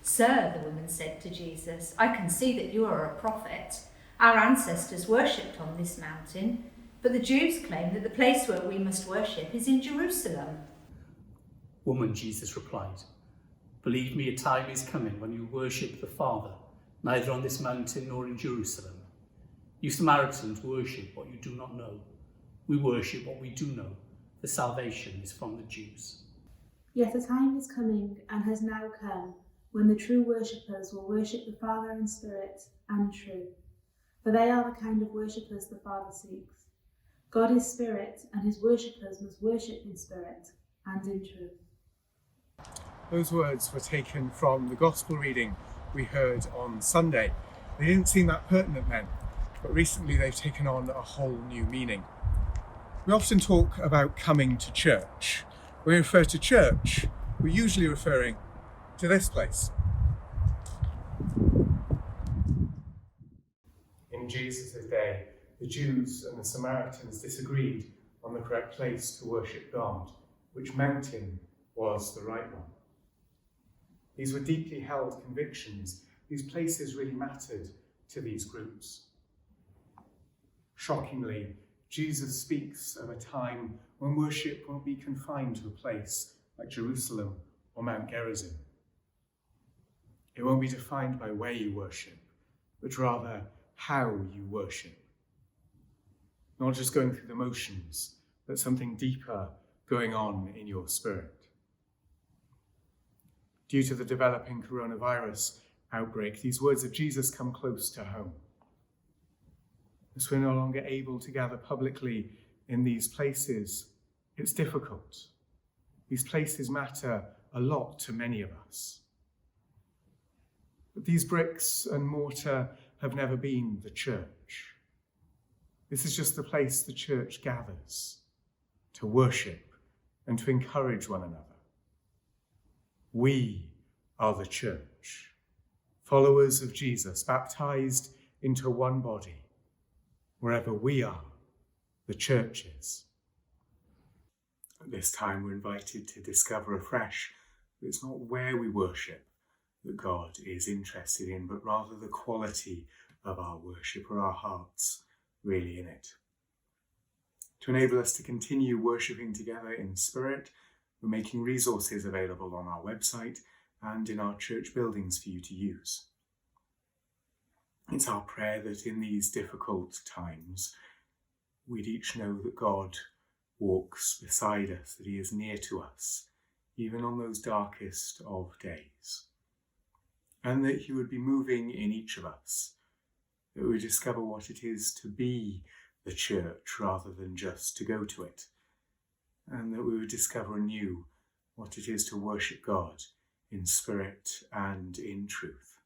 "Sir," the woman said to Jesus, "I can see that you are a prophet. Our ancestors worshipped on this mountain, but the Jews claim that the place where we must worship is in Jerusalem." "Woman," Jesus replied, "believe me, a time is coming when you worship the Father, neither on this mountain nor in Jerusalem. You Samaritans worship what you do not know. We worship what we do know, for salvation is from the Jews. Yet a time is coming, and has now come, when the true worshippers will worship the Father in spirit and truth, for they are the kind of worshippers the Father seeks. God is spirit, and his worshippers must worship in spirit and in truth." Those words were taken from the Gospel reading we heard on Sunday. They didn't seem that pertinent then, but recently they've taken on a whole new meaning. We often talk about coming to church. When we refer to church, we're usually referring to this place. In Jesus' day, the Jews and the Samaritans disagreed on the correct place to worship God, which mountain was the right one. These were deeply held convictions. These places really mattered to these groups. Shockingly, Jesus speaks of a time when worship won't be confined to a place like Jerusalem or Mount Gerizim. It won't be defined by where you worship, but rather how you worship. Not just going through the motions, but something deeper going on in your spirit. Due to the developing coronavirus outbreak, these words of Jesus come close to home. As we're no longer able to gather publicly in these places, it's difficult. These places matter a lot to many of us. But these bricks and mortar have never been the church. This is just the place the church gathers to worship and to encourage one another. We are the church, followers of Jesus, baptized into one body. Wherever we are, the church is. At this time, we're invited to discover afresh that it's not where we worship that God is interested in, but rather the quality of our worship, or our hearts really in it. To enable us to continue worshipping together in spirit, we're making resources available on our website and in our church buildings for you to use. It's our prayer that in these difficult times, we'd each know that God walks beside us, that he is near to us, even on those darkest of days. And that he would be moving in each of us, that we discover what it is to be the church rather than just to go to it, and that we would discover anew what it is to worship God in spirit and in truth.